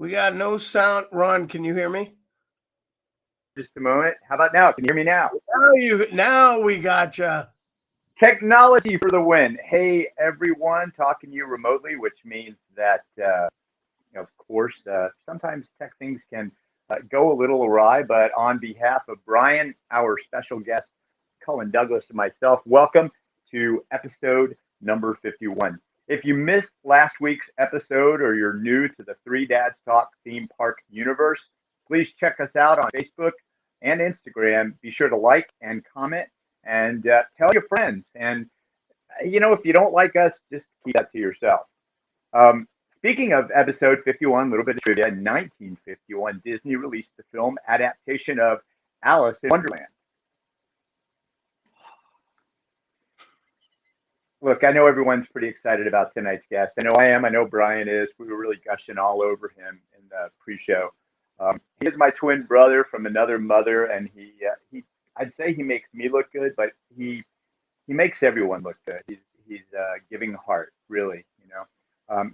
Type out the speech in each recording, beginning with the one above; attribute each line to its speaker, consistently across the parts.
Speaker 1: We got no sound. Ron, can you hear me?
Speaker 2: Just a moment. How about now? Can you hear me now?
Speaker 1: Now we gotcha.
Speaker 2: Technology for the win. Hey, everyone, talking to you remotely, which means that, of course, sometimes tech things can go a little awry. But on behalf of Brian, our special guest, Cullen Douglas, and myself, welcome to episode number 51. If you missed last week's episode or you're new to the Three Dads Talk theme park universe, please check us out on Facebook and Instagram. Be sure to like and comment and tell your friends. And, if you don't like us, just keep that to yourself. Um, Speaking of episode 51, a little bit of trivia. In 1951, Disney released the film adaptation of Alice in Wonderland. Look, I know everyone's pretty excited about tonight's guest. I know I am. I know Brian is. We were really gushing all over him in the pre-show. He is my twin brother from another mother, and I'd say he makes me look good, but he makes everyone look good. He's giving heart, really.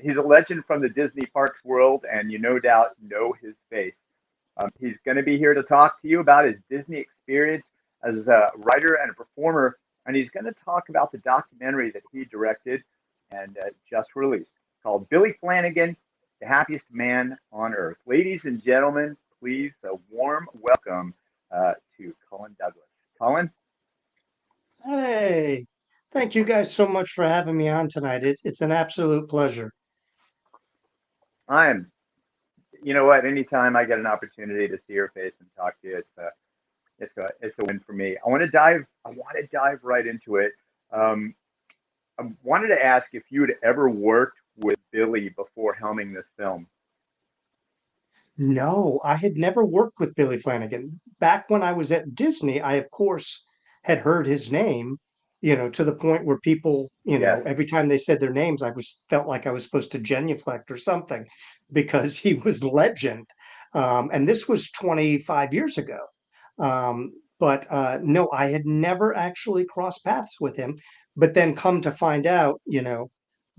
Speaker 2: He's a legend from the Disney parks world, and you no doubt know his face. He's going to be here to talk to you about his Disney experience as a writer and a performer, and he's going to talk about the documentary that he directed and just released called Billy Flanagan, the Happiest Man on Earth. Ladies and gentlemen, please a warm welcome to Cullen Douglas. Cullen?
Speaker 3: Hey, thank you guys so much for having me on tonight. It's an absolute pleasure.
Speaker 2: I'm, you know what? Anytime I get an opportunity to see your face and talk to you, it's a win for me. I want to dive right into it. Um, I wanted to ask if you had ever worked with Billy before helming this film.
Speaker 3: No, I had never worked with Billy Flanagan. Back when I was at Disney, I of course had heard his name, to the point where people,
Speaker 2: Yes.
Speaker 3: every time they said their names, I was felt like I was supposed to genuflect or something because he was legend. And this was 25 years ago. But no, I had never actually crossed paths with him. But then come to find out,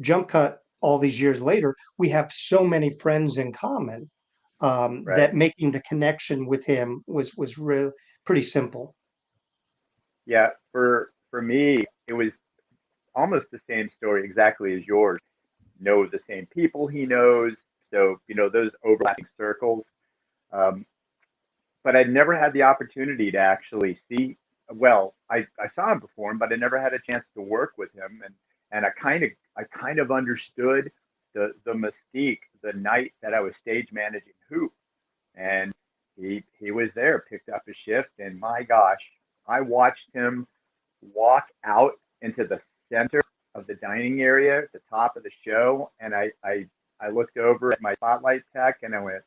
Speaker 3: jump cut all these years later, we have so many friends in common
Speaker 2: Right.
Speaker 3: that making the connection with him was real pretty simple.
Speaker 2: Yeah. For me, it was almost the same story exactly as yours. Know the same people he knows, so those overlapping circles. Um, but I'd never had the opportunity to actually see. Well, I saw him perform, but I never had a chance to work with him, and I kind of understood the mystique the night that I was stage managing Hoop, and he was there, picked up his shift, and my gosh, I watched him walk out into the center of the dining area at the top of the show, and I looked over at my spotlight tech and I went,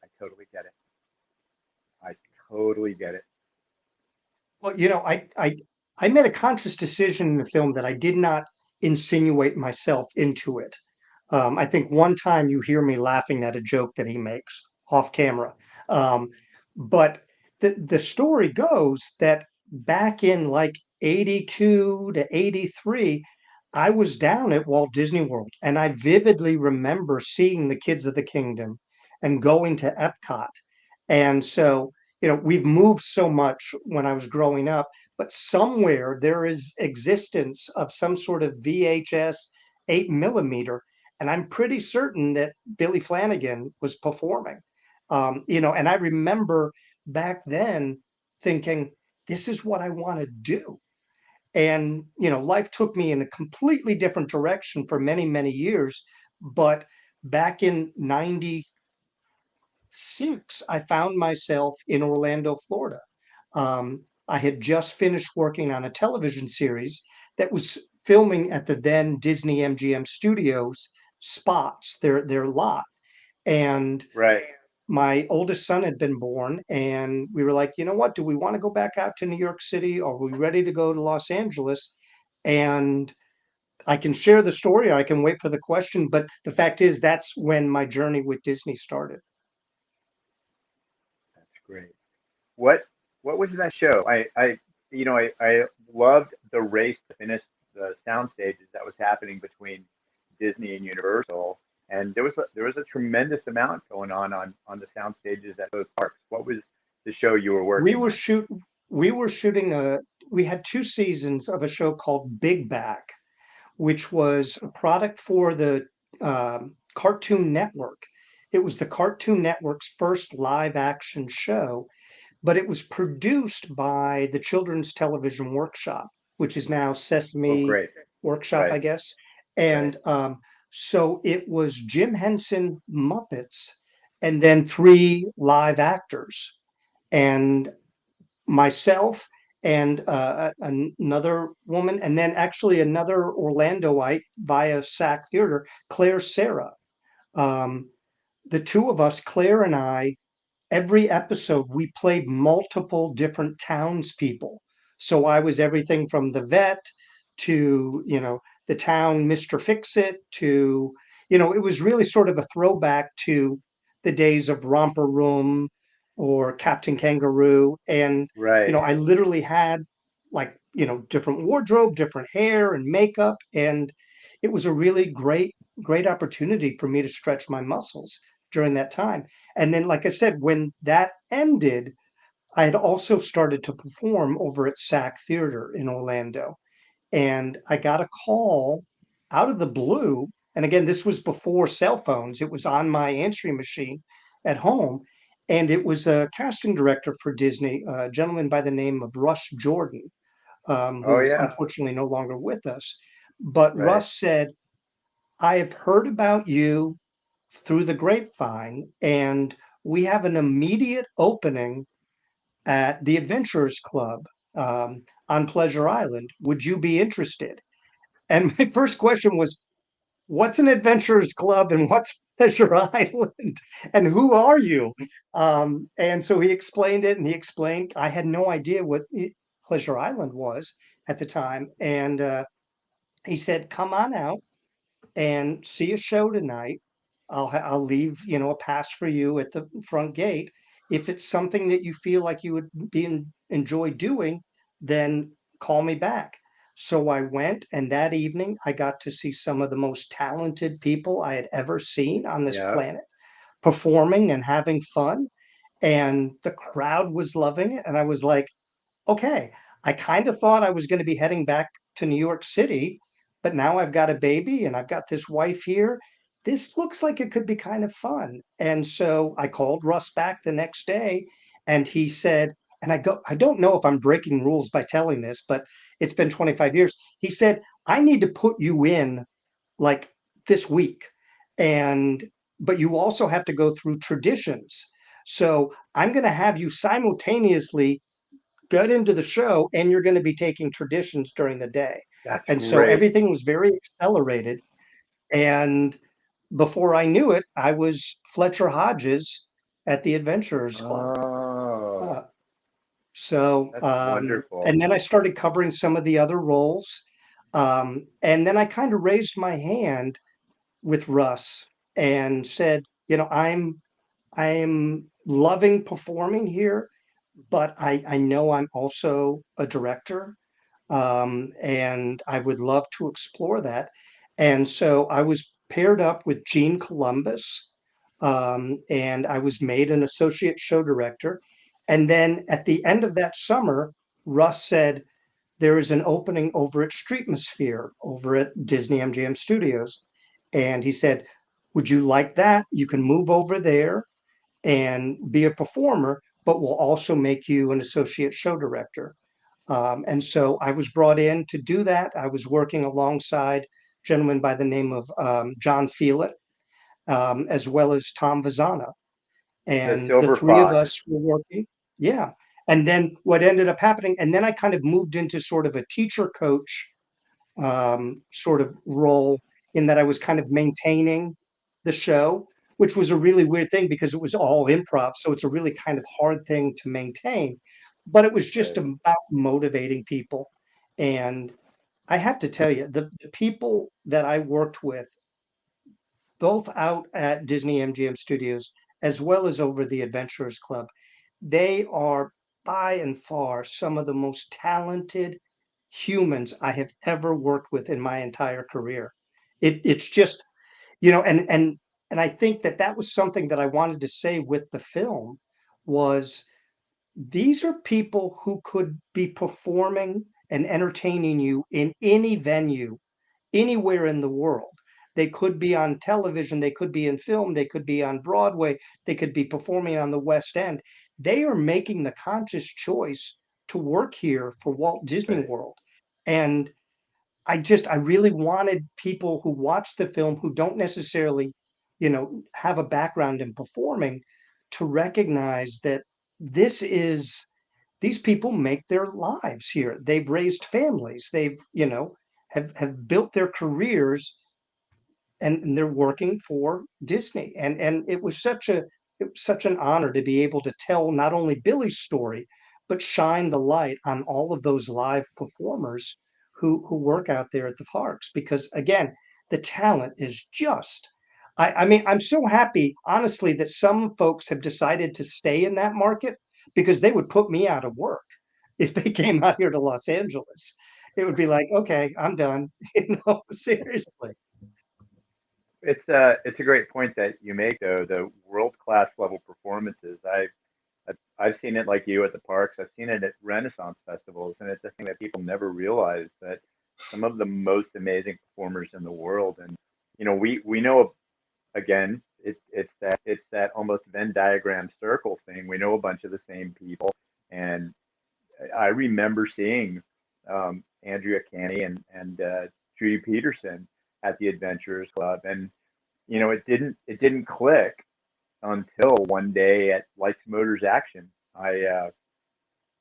Speaker 2: I totally get it. I totally get it.
Speaker 3: Well, I made a conscious decision in the film that I did not insinuate myself into it. I think one time you hear me laughing at a joke that he makes off camera. Um, but the story goes that back in like 82 to 83, I was down at Walt Disney World and I vividly remember seeing the Kids of the Kingdom and going to Epcot. And so, we've moved so much when I was growing up, but somewhere there is existence of some sort of VHS 8 millimeter, and I'm pretty certain that Billy Flanagan was performing. And I remember back then thinking, this is what I want to do. And, life took me in a completely different direction for many, many years. But back in 96, I found myself in Orlando, Florida. I had just finished working on a television series that was filming at the then Disney MGM Studios spots, their lot. And
Speaker 2: Right.
Speaker 3: my oldest son had been born, and we were like, you know what? Do we want to go back out to New York City? Are we ready to go to Los Angeles? And I can share the story, or I can wait for the question. But the fact is, that's when my journey with Disney started.
Speaker 2: That's great. What what was that show? I loved the race to finish the sound stages that was happening between Disney and Universal, and there was a tremendous amount going on the sound stages at those parks. What was the show you were
Speaker 3: We
Speaker 2: working
Speaker 3: were
Speaker 2: on?
Speaker 3: shoot we were shooting we had 2 seasons of a show called Big Back, which was a product for the Cartoon Network. It was the Cartoon Network's first live action show, but it was produced by the Children's Television Workshop, which is now
Speaker 2: Oh,
Speaker 3: Sesame
Speaker 2: great.
Speaker 3: Workshop, I
Speaker 2: Right.
Speaker 3: guess.
Speaker 2: Right.
Speaker 3: And so it was Jim Henson Muppets and then 3 live actors. And myself and another woman, and then actually another Orlandoite via SAC Theater, Claire Sarah. Um, the two of us, Claire and I, every episode we played multiple different townspeople. So I was everything from the vet to, the town Mr. Fix-It to, it was really sort of a throwback to the days of Romper Room or Captain Kangaroo. And,
Speaker 2: Right.
Speaker 3: I literally had like, different wardrobe, different hair and makeup. And it was a really great opportunity for me to stretch my muscles during that time. And then, like I said, when that ended, I had also started to perform over at SAC Theater in Orlando. And I got a call out of the blue. And again, this was before cell phones, it was on my answering machine at home. And it was a casting director for Disney, a gentleman by the name of Russ Jordan,
Speaker 2: Oh,
Speaker 3: who's
Speaker 2: yeah.
Speaker 3: unfortunately no longer with us. But
Speaker 2: Right.
Speaker 3: Russ said, I have heard about you through the grapevine, and we have an immediate opening at the Adventurers Club on Pleasure Island. Would you be interested? And my first question was, what's an Adventurers Club and what's Pleasure Island? And who are you? And so he explained it, and he explained, I had no idea what Pleasure Island was at the time. And he said, come on out and see a show tonight. I'll leave, a pass for you at the front gate. If it's something that you feel like you would enjoy doing, then call me back. So I went, and that evening I got to see some of the most talented people I had ever seen on this
Speaker 2: Yeah.
Speaker 3: planet performing and having fun. And the crowd was loving it. And I was like, okay, I kind of thought I was going to be heading back to New York City, but now I've got a baby and I've got this wife here. This looks like it could be kind of fun. And so I called Russ back the next day, and he said, and I don't know if I'm breaking rules by telling this, but it's been 25 years. He said, I need to put you in like this week. And but you also have to go through traditions. So I'm going to have you simultaneously get into the show, and you're going to be taking traditions during the day.
Speaker 2: That's
Speaker 3: And so
Speaker 2: great.
Speaker 3: everything was very accelerated. And before I knew it, I was Fletcher Hodges at the Adventurers Club.
Speaker 2: Oh,
Speaker 3: Uh, so,
Speaker 2: that's wonderful.
Speaker 3: and then I started covering some of the other roles. And then I kind of raised my hand with Russ and said, I'm loving performing here, but I know I'm also a director, and I would love to explore that. And so I was paired up with Gene Columbus, and I was made an associate show director. And then at the end of that summer, Russ said, there is an opening over at Streetmosphere over at Disney MGM Studios. And he said, would you like that? You can move over there and be a performer, but we'll also make you an associate show director. And so I was brought in to do that. I was working alongside a gentleman by the name of John Phelan, as well as Tom Vazana.
Speaker 2: The
Speaker 3: And the
Speaker 2: Silver
Speaker 3: three of
Speaker 2: Fox.
Speaker 3: us were working. Yeah. And then what ended up happening, and then I kind of moved into sort of a teacher coach sort of role, in that I was kind of maintaining the show, which was a really weird thing because it was all improv. So it's a really kind of hard thing to maintain. But it was just
Speaker 2: Right.
Speaker 3: about motivating people. And I have to tell you, the people that I worked with, both out at Disney MGM Studios as well as over the Adventurers Club, they are by and far some of the most talented humans I have ever worked with in my entire career. It's just And I think that that was something that I wanted to say with the film was these are people who could be performing and entertaining you in any venue, anywhere in the world. They could be on television, they could be in film, they could be on Broadway, they could be performing on the West End. They are making the conscious choice to work here for Walt Disney
Speaker 2: Right.
Speaker 3: World. And I really wanted people who watch the film who don't necessarily, have a background in performing to recognize that this is these people make their lives here. They've raised families. They've, have built their careers and they're working for Disney. And it was such an honor to be able to tell not only Billy's story, but shine the light on all of those live performers who work out there at the parks. Because again, the talent is just I mean, I'm so happy, honestly, that some folks have decided to stay in that market because they would put me out of work if they came out here to Los Angeles. It would be like, okay, I'm done. Seriously.
Speaker 2: It's a great point that you make, though. The world class level performances. I've seen it like you at the parks. I've seen it at Renaissance festivals, and it's a thing that people never realize that some of the most amazing performers in the world. And we know, again, it's that almost Venn diagram circle thing. We know a bunch of the same people, and I remember seeing Andrea Canny and Judy Peterson at the Adventurers Club, and it didn't click until one day at Lights Motors Action. I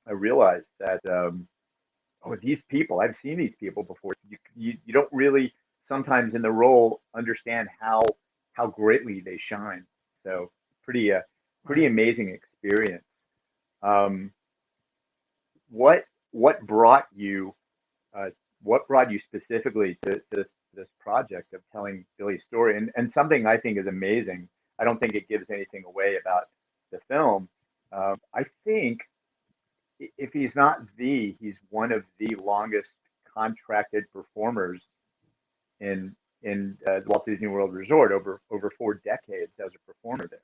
Speaker 2: realized that these people, I've seen these people before. You don't really sometimes in the role understand how greatly they shine. So pretty pretty
Speaker 3: Right.
Speaker 2: amazing experience. Um, what what brought you uh, what brought you specifically to this project of telling Billy's story? And something I think is amazing. I don't think it gives anything away about the film. I think if he's not he's one of the longest contracted performers in the Walt Disney World Resort over 4 decades as a performer there.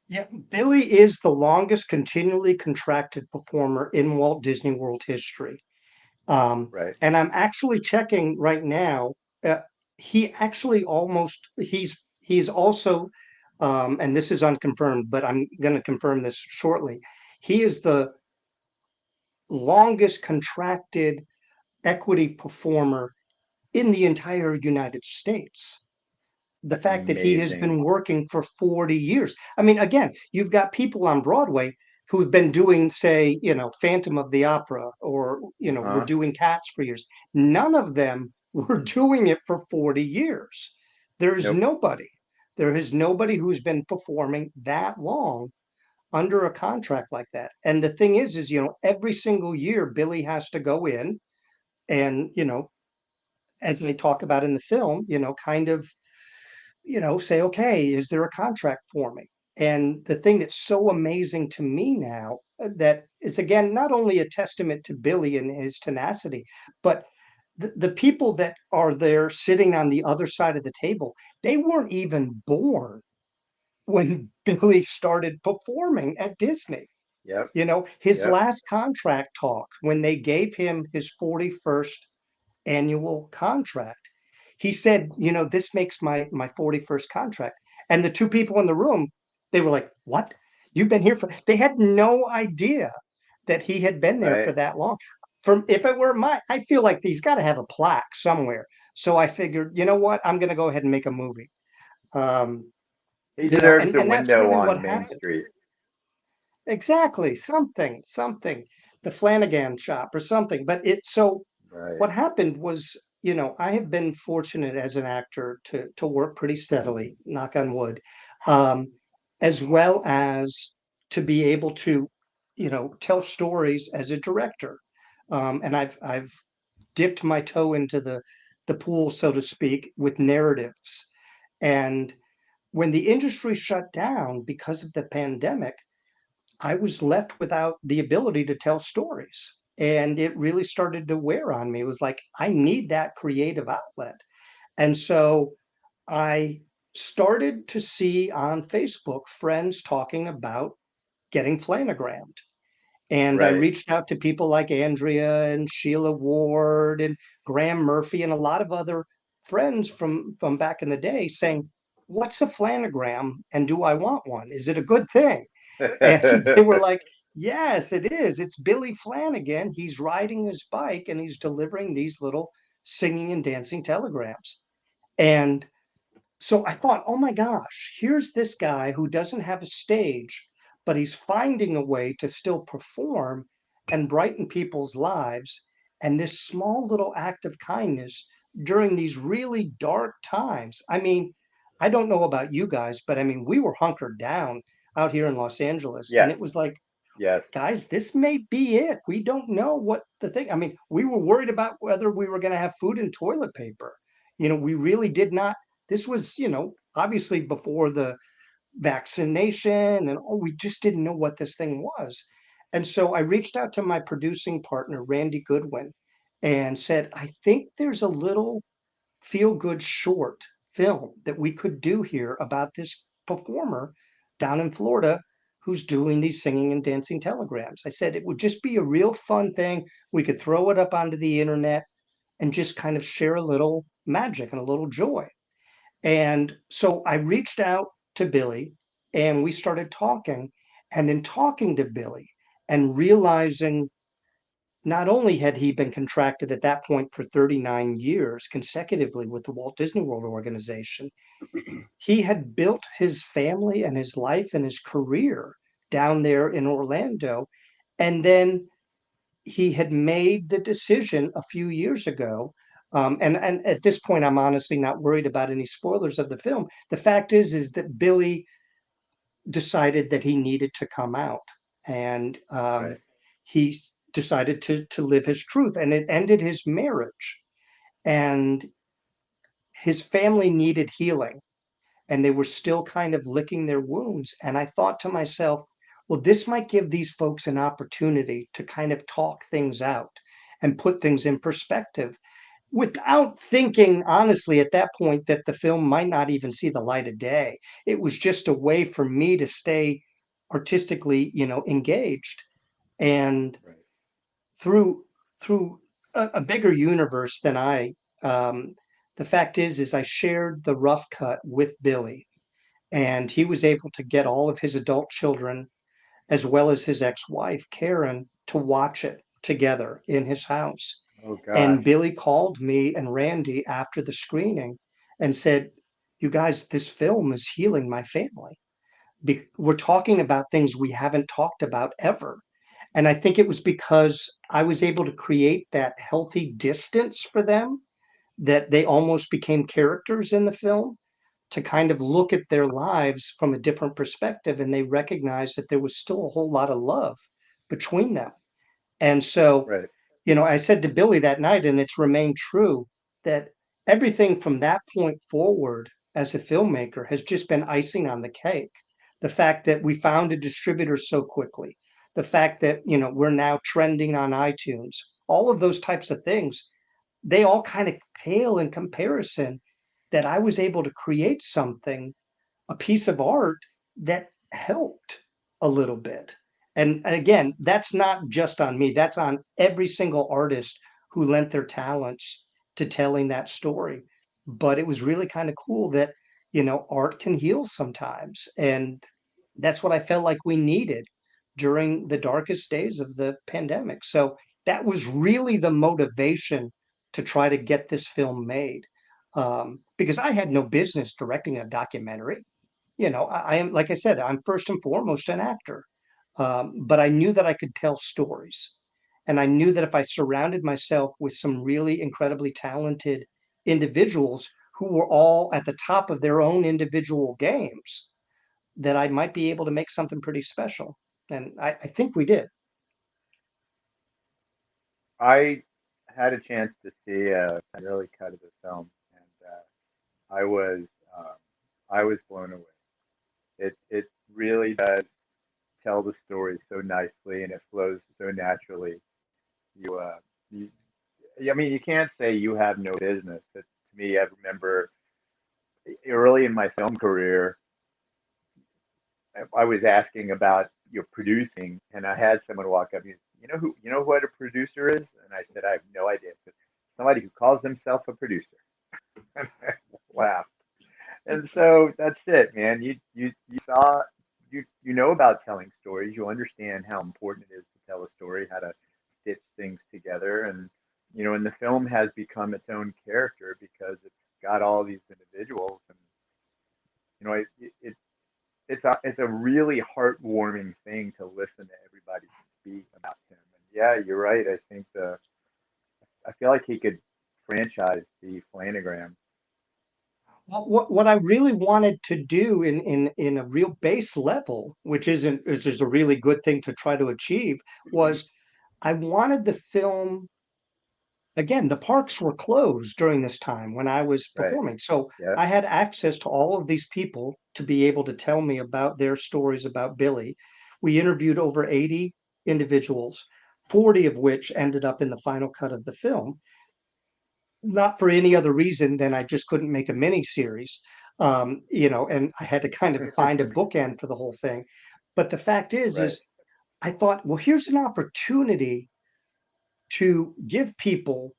Speaker 3: Yeah, Billy is the longest continually contracted performer in Walt Disney World history. Um,
Speaker 2: Right.
Speaker 3: and I'm actually checking right now. Uh, he actually almost he's also, and this is unconfirmed, but I'm going to confirm this shortly. He is the longest contracted equity performer in the entire United States. The
Speaker 2: That's
Speaker 3: fact that he has
Speaker 2: amazing.
Speaker 3: been working for 40 years. I mean, again, you've got people on Broadway who've been doing, say, Phantom of the Opera or, were
Speaker 2: Uh-huh.
Speaker 3: doing Cats for years. None of them were doing it for 40 years. There's
Speaker 2: Nope.
Speaker 3: nobody. There is nobody who's been performing that long under a contract like that. And the thing is, every single year, Billy has to go in and, as they talk about in the film, kind of say, okay, is there a contract for me? And the thing that's so amazing to me now that is, again, not only a testament to Billy and his tenacity, but the people that are there sitting on the other side of the table, they weren't even born when Billy started performing at Disney.
Speaker 2: Yep.
Speaker 3: His
Speaker 2: Yep.
Speaker 3: last contract talk, when they gave him his 41st annual contract. He said, this makes my 41st contract. And the two people in the room, they were like, what? You've been here for, they had no idea that he had been there for
Speaker 2: Right.
Speaker 3: that long. From if it were I feel like he's got to have a plaque somewhere. So I figured, you know what? I'm going to go ahead and make a movie. Um,
Speaker 2: He deserves a
Speaker 3: and that's
Speaker 2: window
Speaker 3: really what
Speaker 2: on Main
Speaker 3: happened.
Speaker 2: Street.
Speaker 3: Exactly. Something, the Flanagan shop or something. But
Speaker 2: Right.
Speaker 3: what happened was, I have been fortunate as an actor to work pretty steadily, knock on wood, um, as well as to be able to, tell stories as a director. And I've dipped my toe into the pool, so to speak, with narratives. And when the industry shut down because of the pandemic, I was left without the ability to tell stories. And it really started to wear on me. It was like, I need that creative outlet. And so I started to see on Facebook friends talking about getting planogrammed. And I
Speaker 2: Right.
Speaker 3: reached out to people like Andrea and Sheila Ward and Graham Murphy and a lot of other friends from back in the day saying, "What's a flanogram and do I want one? Is it a good thing?" And they were like, "Yes, it is. It's Billy Flanagan. He's riding his bike and he's delivering these little singing and dancing telegrams." And so I thought, oh my gosh, here's this guy who doesn't have a stage, but he's finding a way to still perform and brighten people's lives. And this small little act of kindness during these really dark times. I mean, I don't know about you guys, but I mean, we were hunkered down out here in Los Angeles, and
Speaker 2: Yes.
Speaker 3: it was like,
Speaker 2: Yes.
Speaker 3: guys, this may be it. We don't know what the thing. I mean, we were worried about whether we were going to have food and toilet paper. We really did not. This was, obviously before the vaccination, and we just didn't know what this thing was. And so I reached out to my producing partner, Randy Goodwin, and said, I think there's a little feel good short film that we could do here about this performer down in Florida who's doing these singing and dancing telegrams. I said it would just be a real fun thing. We could throw it up onto the internet and just kind of share a little magic and a little joy. And so I reached out to Billy and we started talking. And in talking to Billy and realizing not only had he been contracted at that point for 39 years consecutively with the Walt Disney World Organization, he had built his family and his life and his career down there in Orlando. And then he had made the decision a few years ago. And at this point, I'm honestly not worried about any spoilers of the film. The fact is that Billy decided that he needed to come out, and
Speaker 2: Right.
Speaker 3: he decided to live his truth, and it ended his marriage. And his family needed healing, and they were still kind of licking their wounds. And I thought to myself, well, this might give these folks an opportunity to kind of talk things out and put things in perspective without thinking, honestly, at that point, that the film might not even see the light of day. It was just a way for me to stay artistically, engaged. And
Speaker 2: Right.
Speaker 3: through a bigger universe than um, the fact is I shared the rough cut with Billy, and he was able to get all of his adult children as well as his ex-wife Karen to watch it together in his house.
Speaker 2: Oh
Speaker 3: And
Speaker 2: gosh.
Speaker 3: Billy called me and Randy after the screening and said, "You guys, this film is healing my family. We're talking about things we haven't talked about ever." And I think it was because I was able to create that healthy distance for them that they almost became characters in the film, to kind of look at their lives from a different perspective, and they recognized that there was still a whole lot of love between them. And so,
Speaker 2: Right.
Speaker 3: I said to Billy that night, and it's remained true, that everything from that point forward as a filmmaker has just been icing on the cake. The fact that we found a distributor so quickly, the fact that, we're now trending on iTunes, all of those types of things, they all kind of pale in comparison that I was able to create something, a piece of art that helped a little bit. And again, that's not just on me, that's on every single artist who lent their talents to telling that story. But it was really kind of cool that, art can heal sometimes. And that's what I felt like we needed during the darkest days of the pandemic. So that was really the motivation to try to get this film made. Because I had no business directing a documentary. I am, like I said, I'm first and foremost an actor. But I knew that I could tell stories. And I knew that if I surrounded myself with some really incredibly talented individuals who were all at the top of their own individual games, that I might be able to make something pretty special. And I think we did.
Speaker 2: I had a chance to see an early cut of the film, and I was um, I was blown away. It really does tell the story so nicely, and it flows so naturally. You you I mean, you can't say you have no business. But to me, I remember early in my film career, I was asking about your producing, and I had someone walk up and you know what a producer is? And I said, I have no idea. It's somebody who calls themselves a producer. Wow. And so that's it, man. You saw you know about telling stories. You understand how important it is to tell a story, how to stitch things together, and and the film has become its own character because it's got all these individuals, and it's a really heartwarming thing to listen to everybody speak about him. And yeah, you're right. I feel like he could franchise the Flanagram.
Speaker 3: Well, what I really wanted to do in a real base level, which is a really good thing to try to achieve, was I wanted the film. Again, the parks were closed during this time when I was
Speaker 2: Right.
Speaker 3: performing. So
Speaker 2: Yeah.
Speaker 3: I had access to all of these people to be able to tell me about their stories about Billy. We interviewed over 80 individuals, 40 of which ended up in the final cut of the film, not for any other reason than I just couldn't make a mini series. And I had to kind of find a bookend for the whole thing. But the fact
Speaker 2: Right.
Speaker 3: is I thought, well, here's an opportunity to give people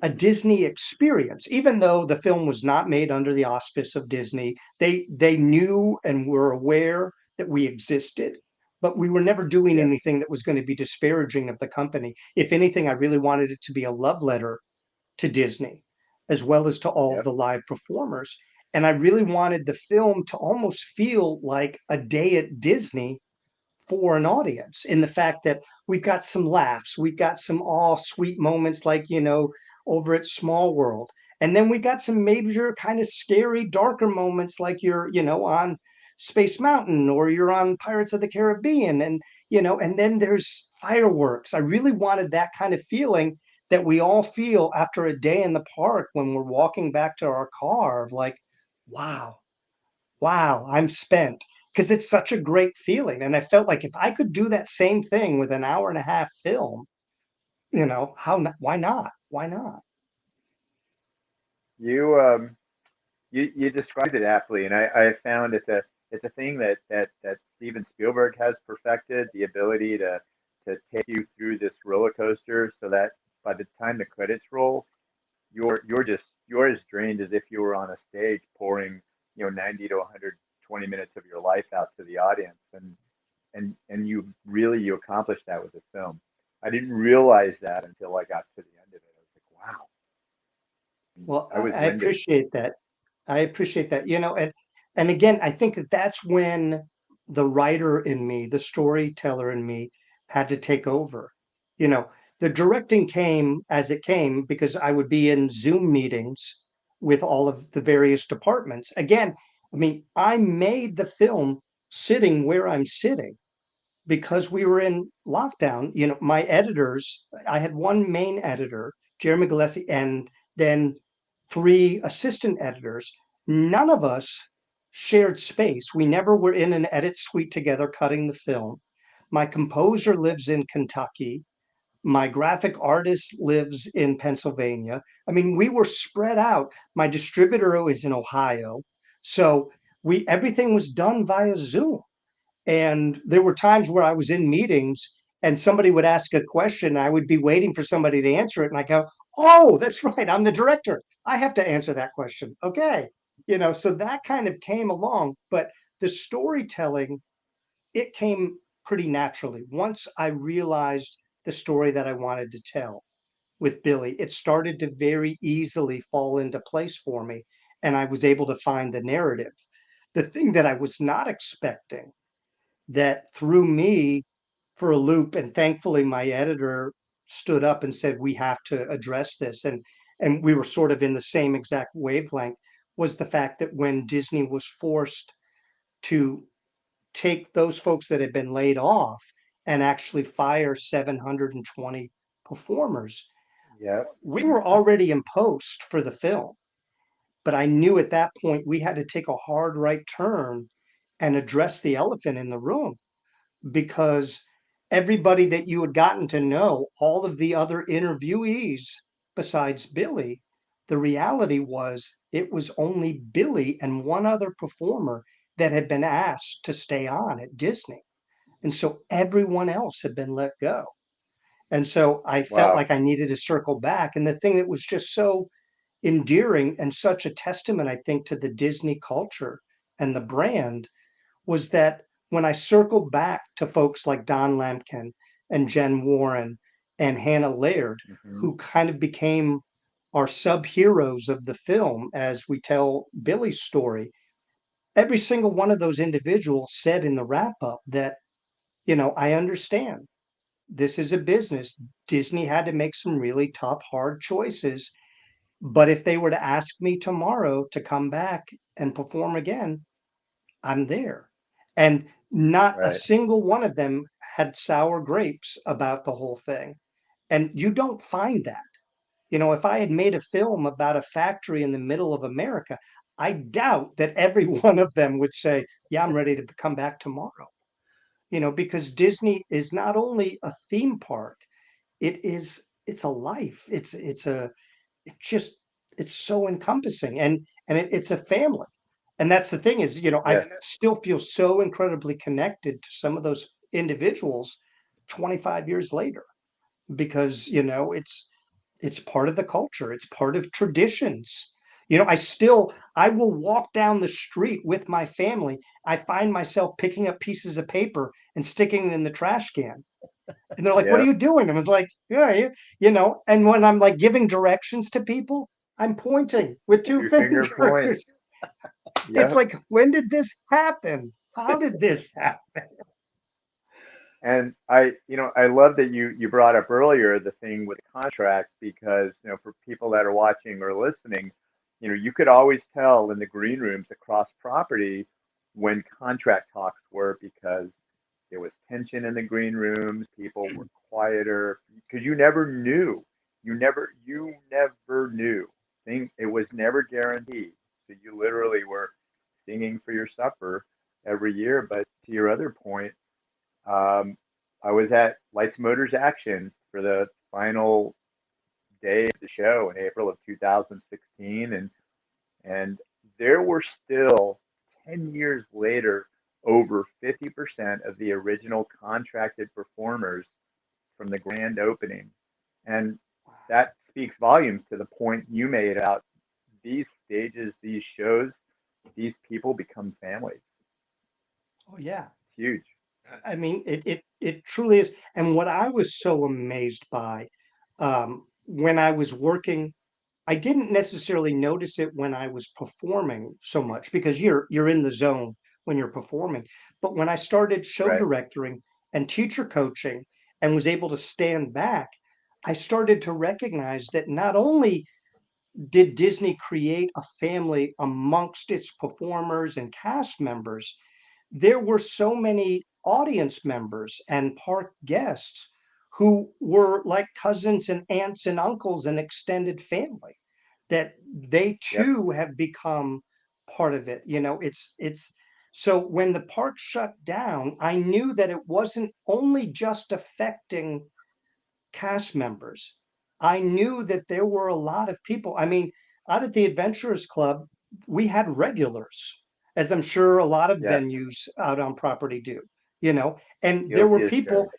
Speaker 3: a Disney experience, even though the film was not made under the auspice of Disney. They knew and were aware that we existed, but we were never doing
Speaker 2: Yep.
Speaker 3: anything that was going to be disparaging of the company. If anything, I really wanted it to be a love letter to Disney, as well as to all of
Speaker 2: Yep.
Speaker 3: the live performers. And I really wanted the film to almost feel like a day at Disney for an audience, in the fact that we've got some laughs, we've got some awe sweet moments like, over at Small World. And then we got some major kind of scary, darker moments like you're, on Space Mountain or you're on Pirates of the Caribbean. And then there's fireworks. I really wanted that kind of feeling that we all feel after a day in the park when we're walking back to our car of like, wow, wow, I'm spent. Because it's such a great feeling. And I felt like if I could do that same thing with an hour and a half film, how not, why not? Why not?
Speaker 2: You you described it aptly, and I found it's a thing that Steven Spielberg has perfected, the ability to take you through this roller coaster so that by the time the credits roll, you're as drained as if you were on a stage pouring 90 to 120 minutes of your life out to the audience, and you accomplished that with the film. I didn't realize that until I got to the end of it. I was like, wow,
Speaker 3: Well,
Speaker 2: I was
Speaker 3: I
Speaker 2: winded.
Speaker 3: appreciate that. I appreciate that. And again, I think that that's when the writer in me, the storyteller in me, had to take over. You know, the directing came as it came because I would be in Zoom meetings with all of the various departments. Again, I mean, I made the film sitting where I'm sitting because we were in lockdown. My editors, I had one main editor, Jeremy Gillespie, and then three assistant editors. None of us shared space. We never were in an edit suite together cutting the film. My composer lives in Kentucky. My graphic artist lives in Pennsylvania. I mean, we were spread out. My distributor is in Ohio. So we everything was done via Zoom. And there were times where I was in meetings and somebody would ask a question. I would be waiting for somebody to answer it. And I go, oh, that's right. I'm the director. I have to answer that question. Okay. So that kind of came along. But the storytelling, it came pretty naturally. Once I realized the story that I wanted to tell with Billy, it started to very easily fall into place for me. And I was able to find the narrative. The thing that I was not expecting that threw me for a loop, and thankfully my editor stood up and said we have to address this, and we were sort of in the same exact wavelength, was the fact that when Disney was forced to take those folks that had been laid off and actually fire 720 performers,
Speaker 2: Yeah.
Speaker 3: we were already in post for the film, but I knew at that point we had to take a hard right turn and address the elephant in the room, because everybody that you had gotten to know, all of the other interviewees besides Billy, The reality was it was only Billy and one other performer that had been asked to stay on at Disney. And so everyone else had been let go. And so I felt
Speaker 2: Wow.
Speaker 3: like I needed to circle back. And the thing that was just so endearing and such a testament, I think, to the Disney culture and the brand was that when I circled back to folks like Don Lampkin and Jen Warren and Hannah Laird,
Speaker 2: Hmm.
Speaker 3: who kind of became our sub-heroes of the film as we tell Billy's story, every single one of those individuals said in the wrap-up that, I understand this is a business. Disney had to make some really tough, hard choices. But if they were to ask me tomorrow to come back and perform again, I'm there. And not a
Speaker 2: Right.
Speaker 3: single one of them had sour grapes about the whole thing. And you don't find that. If I had made a film about a factory in the middle of America, I doubt that every one of them would say, yeah, I'm ready to come back tomorrow. Because Disney is not only a theme park, it's a life. It just it's so encompassing and it's a family. And that's the thing is, I
Speaker 2: Yes.
Speaker 3: still feel so incredibly connected to some of those individuals 25 years later because, it's part of the culture, it's part of traditions. I will walk down the street with my family. I find myself picking up pieces of paper and sticking it in the trash can. And they're like, "What are
Speaker 2: Yeah.
Speaker 3: you doing?" I was like, "Yeah, and when I'm like giving directions to people, I'm pointing with two
Speaker 2: Your finger point.
Speaker 3: fingers. It's
Speaker 2: Yep.
Speaker 3: like, when did this happen? How did this happen?
Speaker 2: And I love that you brought up earlier the thing with the contract because, for people that are watching or listening, you could always tell in the green rooms across property when contract talks were because there was tension in the green rooms, people were quieter because you never knew. You never knew. It was never guaranteed. So you literally were singing for your supper every year. But to your other point, um, I was at Lights Motors Action for the final day of the show in April of 2016, and there were still 10 years later over 50% of the original contracted performers from the grand opening, and that speaks volumes to the point you made about these stages, these shows, these people become families.
Speaker 3: Oh yeah.
Speaker 2: It's huge.
Speaker 3: I mean, it truly is. And what I was so amazed by, when I was working, I didn't necessarily notice it when I was performing so much because you're in the zone when you're performing. But when I started show
Speaker 2: Right.
Speaker 3: directing and teacher coaching and was able to stand back, I started to recognize that not only did Disney create a family amongst its performers and cast members, there were so many audience members and park guests who were like cousins and aunts and uncles and extended family that they
Speaker 2: Yep.
Speaker 3: too have become part of it. It's so when the park shut down, I knew that it wasn't only just affecting cast members. I knew that there were a lot of people. I mean, out at the Adventurers Club, we had regulars, as I'm sure a lot of
Speaker 2: Yes.
Speaker 3: venues out on property do, you know, and there were
Speaker 2: Guilty as
Speaker 3: people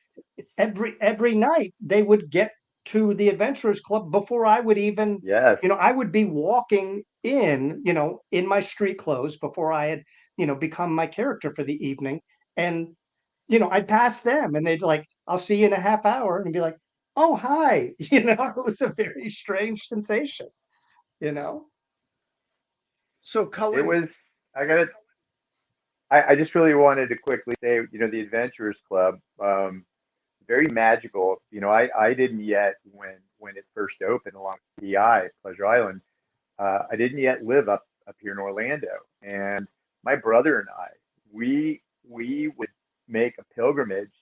Speaker 2: charged.
Speaker 3: every night they would get to the Adventurers Club before I would even,
Speaker 2: Yes.
Speaker 3: I would be walking in, in my street clothes before I had, become my character for the evening. And I'd pass them and they'd like, I'll see you in a half hour and be like, oh, hi. It was a very strange sensation, you know?
Speaker 1: So
Speaker 2: It
Speaker 1: Cullen,
Speaker 2: was. I got to I just really wanted to quickly say, the Adventurers Club, very magical. I didn't yet when it first opened along PI Pleasure Island. I didn't yet live up here in Orlando, and my brother and I, we would make a pilgrimage,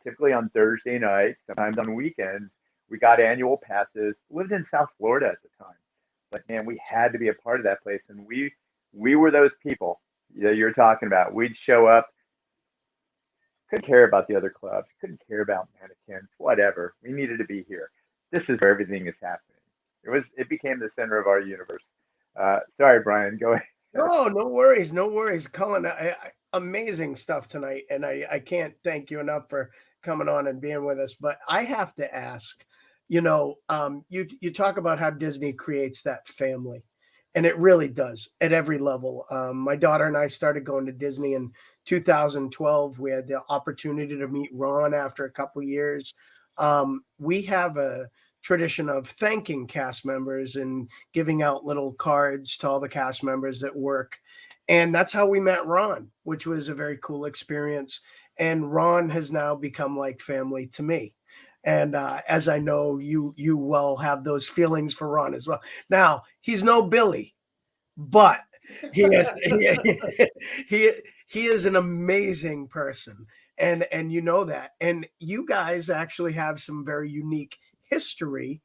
Speaker 2: typically on Thursday nights, sometimes on weekends. We got annual passes. Lived in South Florida at the time, but man, we had to be a part of that place, and we were those people that you're talking about. We'd show up, couldn't care about the other clubs, couldn't care about mannequins, whatever. We needed to be here. This is where everything is happening. it became the center of our universe. Sorry, Brian, go ahead.
Speaker 1: No, no worries, no worries, Cullen. Amazing stuff tonight, and I can't thank you enough for coming on and being with us. But I have to ask, you talk about how Disney creates that family, and it really does at every level. My daughter and I started going to Disney in 2012. We had the opportunity to meet Ron after a couple years. We have a tradition of thanking cast members and giving out little cards to all the cast members that work. And that's how we met Ron, which was a very cool experience. And Ron has now become like family to me. And as I know, you will have those feelings for Ron as well. Now, he's no Billy, but he is he he is an amazing person, and you know that. And you guys actually have some very unique history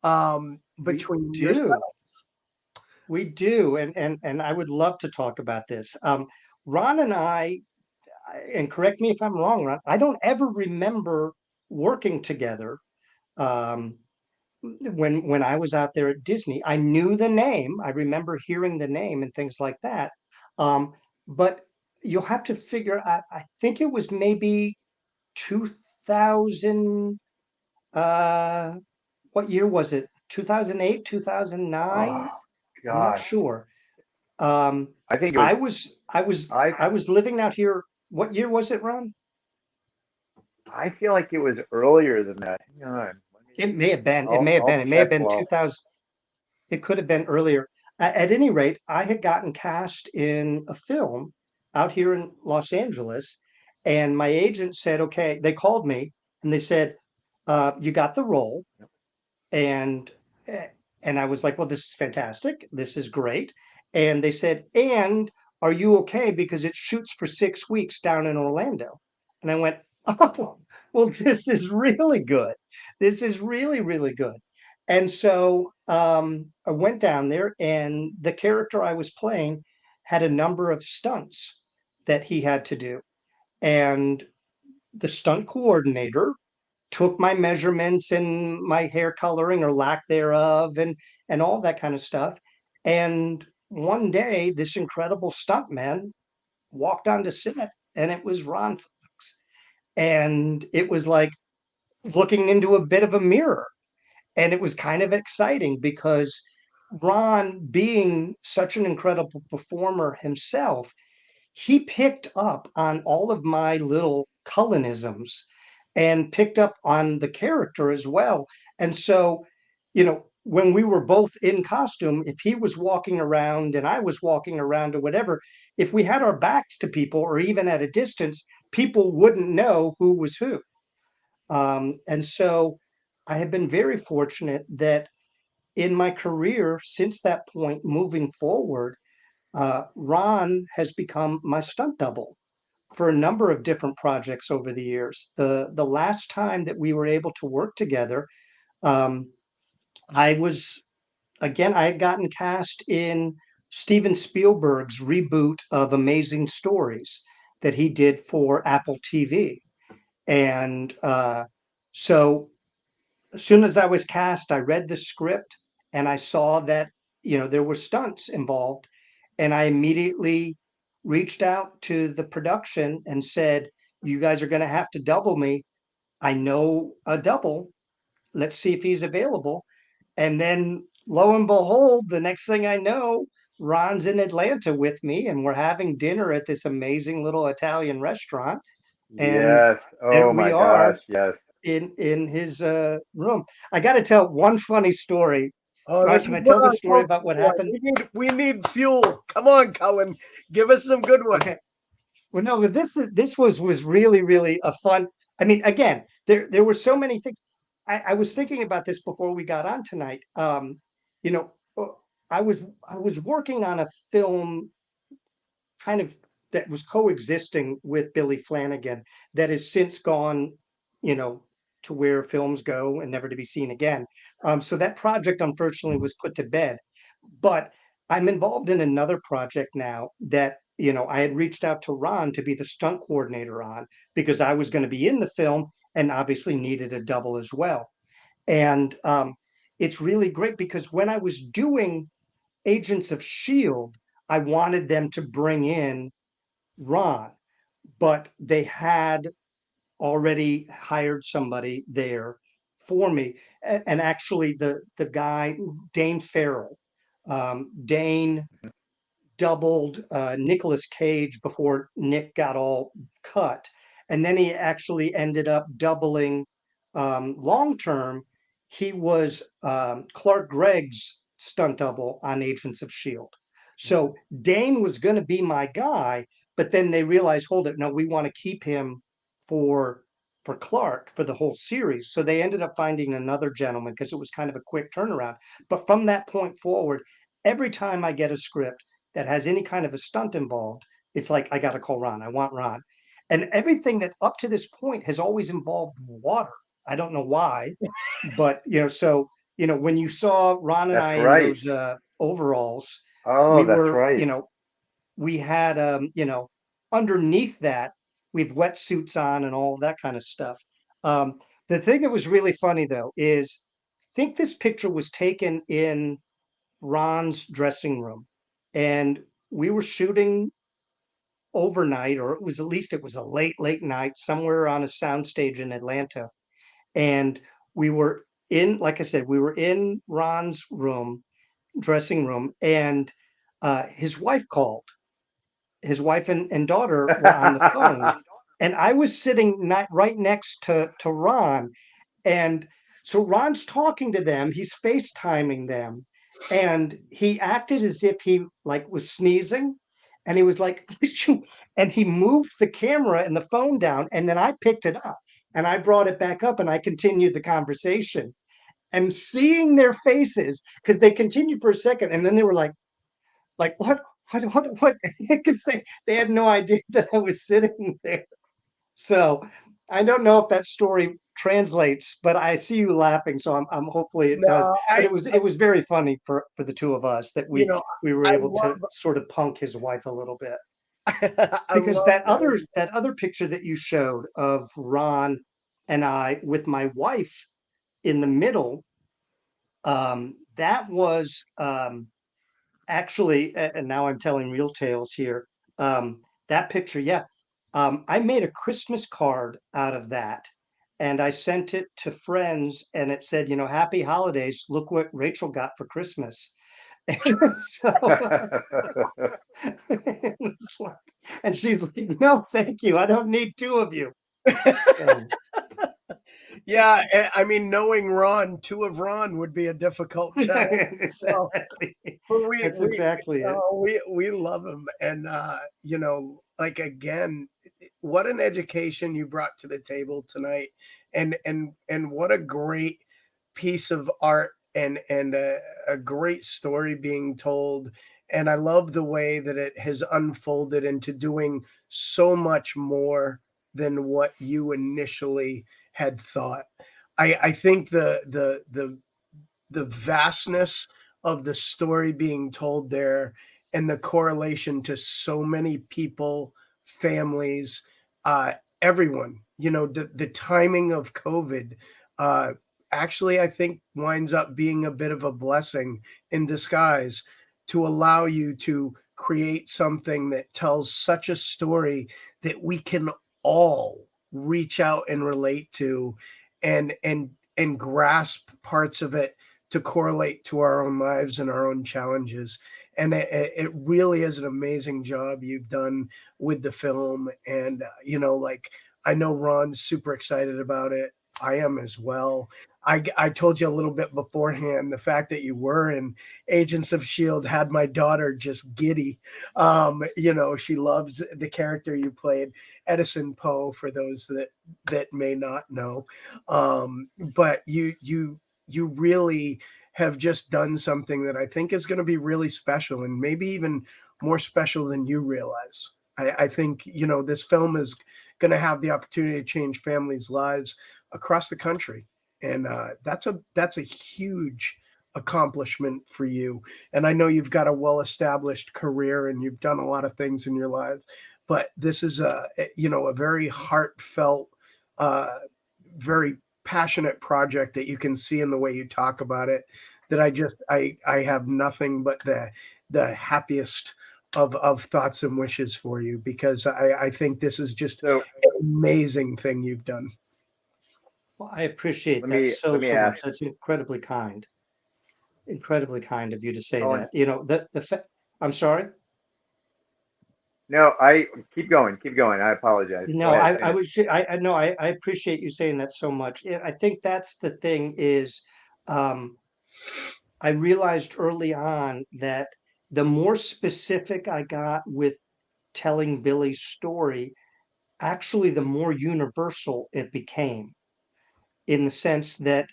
Speaker 3: We
Speaker 1: between yourselves.
Speaker 3: do. We do. And I would love to talk about this. Ron and and correct me if I'm wrong, Ron, I don't ever remember working together. Um, when I was out there at Disney, I knew the name. I remember hearing the name and things like that. Um, but you'll have to figure. I think it was maybe 2000. Uh, what year was it? 2008, 2009?
Speaker 2: Oh
Speaker 3: I'm not
Speaker 2: gosh,
Speaker 3: sure. Um,
Speaker 2: I think it was.
Speaker 3: I
Speaker 2: I
Speaker 3: was living out here. What year was it, Ron?
Speaker 2: I feel like it was earlier than that. Hang on, let me.
Speaker 3: It may have been. It may have been.
Speaker 2: I'll
Speaker 3: It may have
Speaker 2: check
Speaker 3: been
Speaker 2: while.
Speaker 3: 2000. It could have been earlier. At any rate, I had gotten cast in a film out here in Los Angeles, and my agent said, "Okay." They called me and they said, "You got the role." And eh, and I was like, well, this is fantastic. This is great. And they said, and are you okay? Because it shoots for 6 weeks down in Orlando. And I went, oh, well, this is really good. This is really, really good. And so I went down there, and the character I was playing had a number of stunts that he had to do. And the stunt coordinator took my measurements and my hair coloring or lack thereof and all that kind of stuff. And one day this incredible stuntman walked onto set, and it was Ron Fox. And it was like looking into a bit of a mirror. And it was kind of exciting because Ron, being such an incredible performer himself, he picked up on all of my little Cullenisms and picked up on the character as well. And so, when we were both in costume, if he was walking around and I was walking around or whatever, if we had our backs to people or even at a distance, people wouldn't know who was who. And so I have been very fortunate that in my career since that point moving forward, Ron has become my stunt double for a number of different projects over the years. The last time that we were able to work together, um, I was I had gotten cast in Steven Spielberg's reboot of Amazing Stories that he did for Apple TV, and so as soon as I was cast, I read the script and I saw that, there were stunts involved. And I immediately reached out to the production and said, you guys are going to have to double me. I know a double. Let's see if he's available. And then lo and behold, the next thing I know, Ron's in Atlanta with me and we're having dinner at this amazing little Italian restaurant. And
Speaker 2: Yes.
Speaker 3: there
Speaker 2: Oh
Speaker 3: we
Speaker 2: my
Speaker 3: are
Speaker 2: gosh. Yes.
Speaker 3: in his room. I got to tell one funny story.
Speaker 1: Oh,
Speaker 3: Ron,
Speaker 1: this
Speaker 3: can
Speaker 1: is
Speaker 3: I tell
Speaker 1: what
Speaker 3: the
Speaker 1: I'm
Speaker 3: story
Speaker 1: talking
Speaker 3: about what
Speaker 1: for.
Speaker 3: happened?
Speaker 1: We need fuel. Come on, Cullen. Give us some good ones.
Speaker 3: Okay. Well, no, but this was really really a fun. I mean, again, there were so many things. I was thinking about this before we got on tonight. You know, uh, I was working on a film kind of that was coexisting with Billy Flanagan that has since gone, you know, to where films go and never to be seen again. So that project unfortunately was put to bed. But I'm involved in another project now that, I had reached out to Ron to be the stunt coordinator on because I was going to be in the film and obviously needed a double as well. And it's really great because when I was doing Agents of S.H.I.E.L.D., I wanted them to bring in Ron, but they had already hired somebody there for me. And actually, the guy, Dane Farrell, Dane doubled Nicolas Cage before Nick got all cut. And then he actually ended up doubling long term. He was Clark Gregg's stunt double on Agents of S.H.I.E.L.D. So Dane was going to be my guy, but then they realized, hold it, no, we want to keep him for Clark for the whole series. So they ended up finding another gentleman because it was kind of a quick turnaround. But from that point forward, every time I get a script that has any kind of a stunt involved, it's like, I got to call Ron. I want Ron. And everything that up to this point has always involved water. I don't know why, but so when you saw Ron and
Speaker 2: That's
Speaker 3: I in
Speaker 2: right.
Speaker 3: those overalls,
Speaker 2: Oh,
Speaker 3: we
Speaker 2: that's
Speaker 3: were,
Speaker 2: right.
Speaker 3: we had underneath that, we have wetsuits on and all that kind of stuff. Um, the thing that was really funny though is, I think this picture was taken in Ron's dressing room, and we were shooting overnight, or it was a late night somewhere on a soundstage in Atlanta. And we were in, like I said, we were in Ron's room, dressing room, and his wife called. His wife and daughter were on the phone, and I was sitting right next to Ron. And so Ron's talking to them, he's FaceTiming them, and he acted as if he like was sneezing, and he was like, and he moved the camera and the phone down, and then I picked it up and I brought it back up and I continued the conversation. And seeing their faces, because they continued for a second, and then they were like what? Because they had no idea that I was sitting there. So I don't know if that story translates, but I see you laughing, so I'm hopefully it does.
Speaker 1: No,
Speaker 3: But it was very funny for the two of us that
Speaker 1: you know,
Speaker 3: we were
Speaker 1: I
Speaker 3: able to
Speaker 1: love,
Speaker 3: sort of punk his wife a little bit.
Speaker 1: I
Speaker 3: Because
Speaker 1: love knowing.
Speaker 3: that other picture that you showed of Ron and I with my wife in the middle, that was actually, and now I'm telling real tales here. That picture, yeah. I made a Christmas card out of that, and I sent it to friends, and it said, "Happy holidays. Look what Rachel got for Christmas." And so, it's like- and she's like, "No, thank you. I don't need two of you." So,
Speaker 1: Yeah, I mean, knowing Ron, two of Ron would be a difficult challenge. So,
Speaker 3: exactly.
Speaker 1: but
Speaker 3: That's exactly it.
Speaker 1: we love him, and like again, what an education you brought to the table tonight, and what a great piece of art, and a great story being told. And I love the way that it has unfolded into doing so much more than what you initially had thought. I think the vastness of the story being told there, and the correlation to so many people, families, uh, everyone, the timing of COVID, uh, actually, I think winds up being a bit of a blessing in disguise, to allow you to create something that tells such a story that we can all reach out and relate to, and grasp parts of it to correlate to our own lives and our own challenges. And it really is an amazing job you've done with the film. And, like, I know Ron's super excited about it. I am as well. I told you a little bit beforehand, the fact that you were in Agents of S.H.I.E.L.D. had my daughter just giddy. She loves the character you played, Edison Poe, for those that may not know. But you really have just done something that I think is going to be really special, and maybe even more special than you realize. I think, this film is going to have the opportunity to change families' lives across the country. And that's a huge accomplishment for you. And I know you've got a well-established career and you've done a lot of things in your life, but this is a very heartfelt, uh, very passionate project that you can see in the way you talk about it, that I have nothing but the happiest of thoughts and wishes for you, because I think this is just
Speaker 2: So
Speaker 1: an amazing thing you've done.
Speaker 3: Well, I appreciate
Speaker 2: let
Speaker 3: that
Speaker 2: me
Speaker 3: so,
Speaker 2: let me
Speaker 3: so much.
Speaker 2: ask,
Speaker 3: That's incredibly kind of you to say
Speaker 2: Cullen.
Speaker 3: that. You know, I'm sorry.
Speaker 2: No, I keep going. I apologize. Go
Speaker 3: No,
Speaker 2: ahead,
Speaker 3: I
Speaker 2: finish.
Speaker 3: was, I no, I appreciate you saying that so much. I think that's the thing is, um, I realized early on that the more specific I got with telling Billy's story, actually, the more universal it became, in the sense that,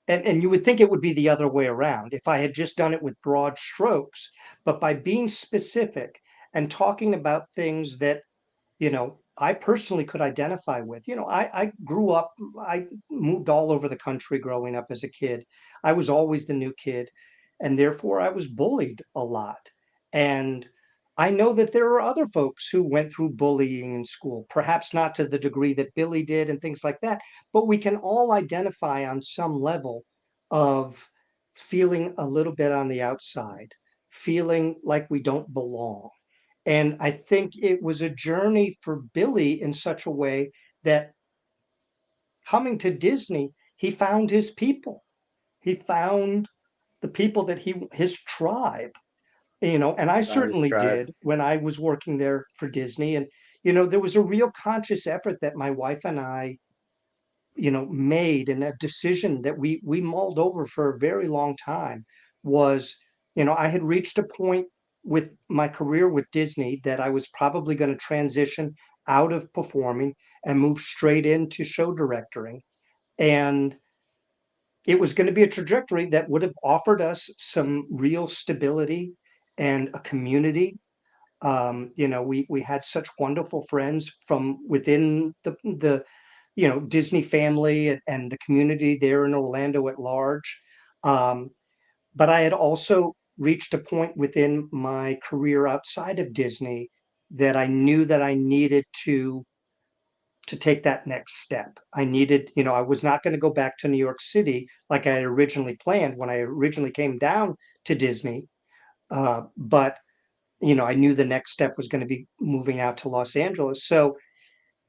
Speaker 3: and you would think it would be the other way around if I had just done it with broad strokes, but by being specific and talking about things that, I personally could identify with. I grew up, I moved all over the country growing up as a kid. I was always the new kid, and therefore I was bullied a lot. And I know that there are other folks who went through bullying in school, perhaps not to the degree that Billy did and things like that, but we can all identify on some level of feeling a little bit on the outside, feeling like we don't belong. And I think it was a journey for Billy in such a way that coming to Disney, he found his people. He found the people that his tribe, and I
Speaker 2: Found his
Speaker 3: certainly
Speaker 2: tribe.
Speaker 3: did when I was working there for Disney. And, there was a real conscious effort that my wife and I, made, and a decision that we mulled over for a very long time was, I had reached a point with my career with Disney that I was probably going to transition out of performing and move straight into show directing. And it was going to be a trajectory that would have offered us some real stability and a community. We had such wonderful friends from within the Disney family and the community there in Orlando at large. Um, but I had also reached a point within my career outside of Disney that I knew that I needed to take that next step. I needed, I was not going to go back to New York City like I had originally planned when I originally came down to Disney. But I knew the next step was going to be moving out to Los Angeles. So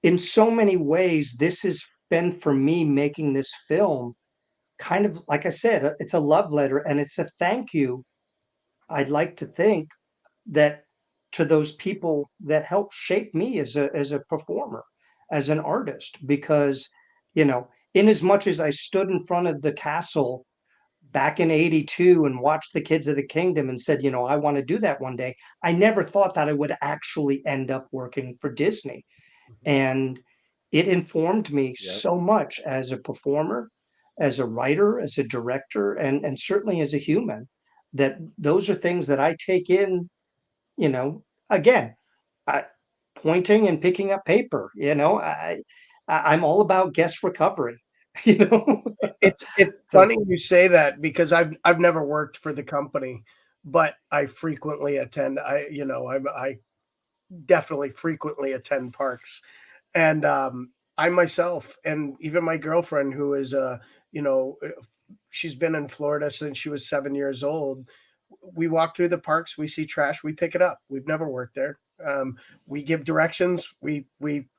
Speaker 3: in so many ways, this has been for me making this film kind of, like I said, it's a love letter and it's a thank you. I'd like to think that to those people that helped shape me as a performer, as an artist, because, in as much as I stood in front of the castle back in 82 and watched the Kids of the Kingdom and said, I want to do that one day, I never thought that I would actually end up working for Disney. And it informed me
Speaker 2: Yep.
Speaker 3: so much as a performer, as a writer, as a director, and certainly as a human, that those are things that I take in, you know, again, I, pointing and picking up paper, I'm all about guest recovery, you know.
Speaker 1: It's
Speaker 3: So
Speaker 1: funny you say that, because I've never worked for the company, but I frequently attend. I definitely frequently attend parks, and I myself, and even my girlfriend, who is you know she's been in Florida since she was 7 years old. We walk through the parks, we see trash, we pick it up. We've never worked there. We give directions. We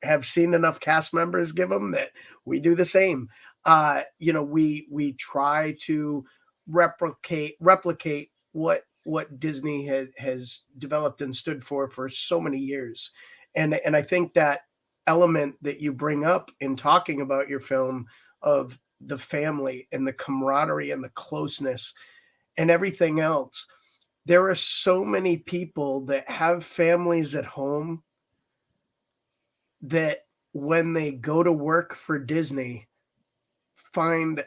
Speaker 1: have seen enough cast members give them that we do the same. We try to replicate what Disney has developed and stood for so many years. And I think that element that you bring up in talking about your film, of the family and the camaraderie and the closeness and everything else, there are so many people that have families at home that when they go to work for Disney, find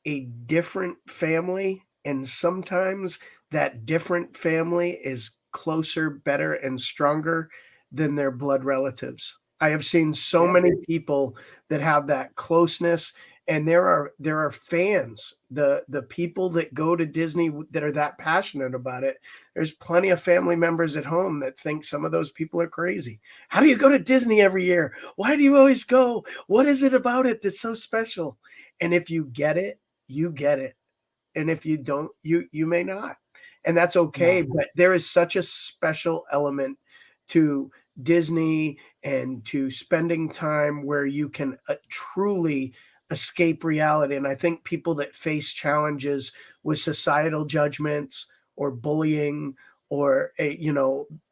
Speaker 1: a different family, and sometimes that different family is closer, better, and stronger than their blood relatives. I have seen so
Speaker 3: yeah,
Speaker 1: many people that have that closeness, and there are fans, the people that go to Disney that are that passionate about it. There's plenty of family members at home that think some of those people are crazy. How do you go to Disney every year? Why do you always go? What is it about it that's so special? And if you get it, you get it. And if you don't, you may not. And that's okay,
Speaker 3: Yeah.
Speaker 1: but there is such a special element to Disney and to spending time where you can truly escape reality. And I think people that face challenges with societal judgments or bullying or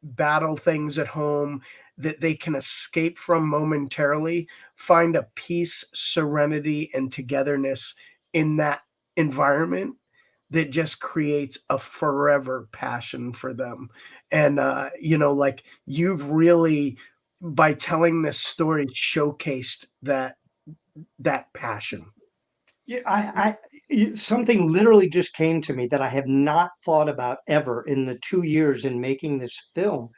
Speaker 1: battle things at home that they can escape from momentarily, find a peace, serenity, and togetherness in that environment that just creates a forever passion for them. And like you've really, by telling this story, showcased that passion.
Speaker 3: Yeah, something literally just came to me that I have not thought about ever in the 2 years in making this film.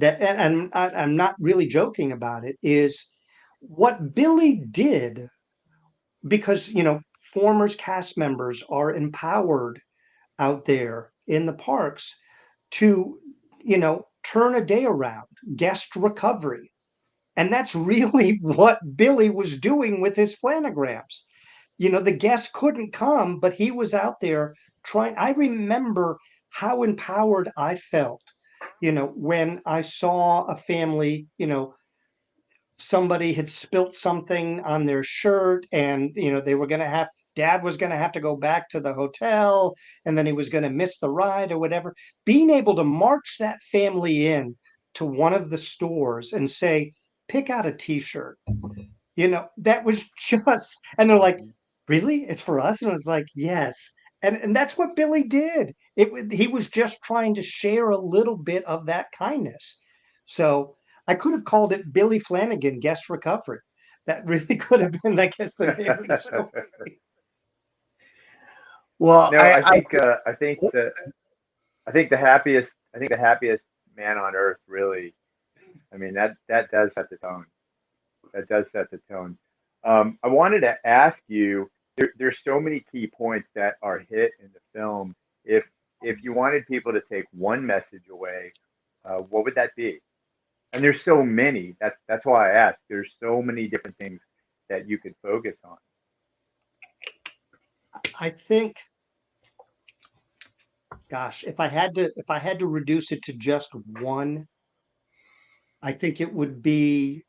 Speaker 3: I'm not really joking about it. Is what Billy did, because former cast members are empowered out there in the parks to turn a day around, guest recovery. And that's really what Billy was doing with his planograms. The guests couldn't come, but he was out there trying. I remember how empowered I felt, when I saw a family, somebody had spilt something on their shirt, and they were going to have dad was going to have to go back to the hotel, and then he was going to miss the ride or whatever. Being able to march that family in to one of the stores and say, pick out a t-shirt, that was just, and they're like, really, it's for us? And I was like, yes. And that's what Billy did. He was just trying to share a little bit of that kindness. So I could have called it Billy Flanagan Guest Recovery. That really could have been, I guess, the name of the story.
Speaker 1: Well,
Speaker 2: No, I think the happiest man on earth, really. I mean, that does set the tone. That does set the tone. I wanted to ask you. There's so many key points that are hit in the film. If if you wanted people to take one message away, what would that be? And there's so many. That's why I asked. There's so many different things that you could focus on.
Speaker 3: I think, gosh, if I had to reduce it to just one, I think it would be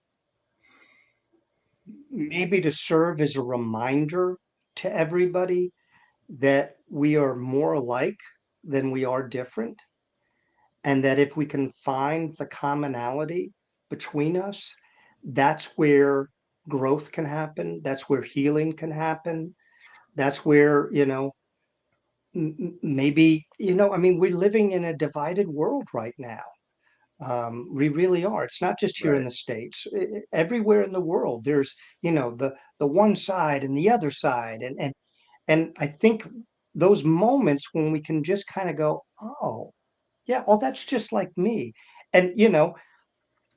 Speaker 3: maybe to serve as a reminder to everybody that we are more alike than we are different, and that if we can find the commonality between us, that's where growth can happen, that's where healing can happen, that's where maybe I mean, we're living in a divided world right now. We really are. It's not just here in
Speaker 2: Right.
Speaker 3: the States. Everywhere in the world, there's the one side and the other side, and I think those moments when we can just kind of go, oh, yeah, well, that's just like me. And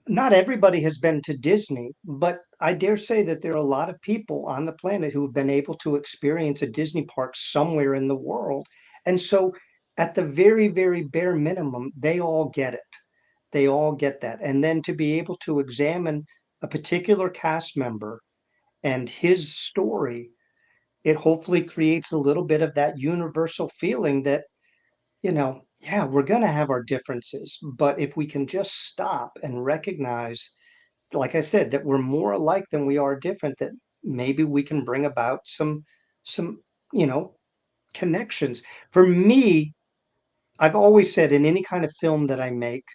Speaker 3: not everybody has been to Disney, but I dare say that there are a lot of people on the planet who have been able to experience a Disney park somewhere in the world. And so, at the very, very bare minimum, they all get it. They all get that. And then to be able to examine a particular cast member and his story, it hopefully creates a little bit of that universal feeling that, yeah, we're going to have our differences, but if we can just stop and recognize, like I said, that we're more alike than we are different, that maybe we can bring about some, you know, connections. For me, I've always said in any kind of film that I make,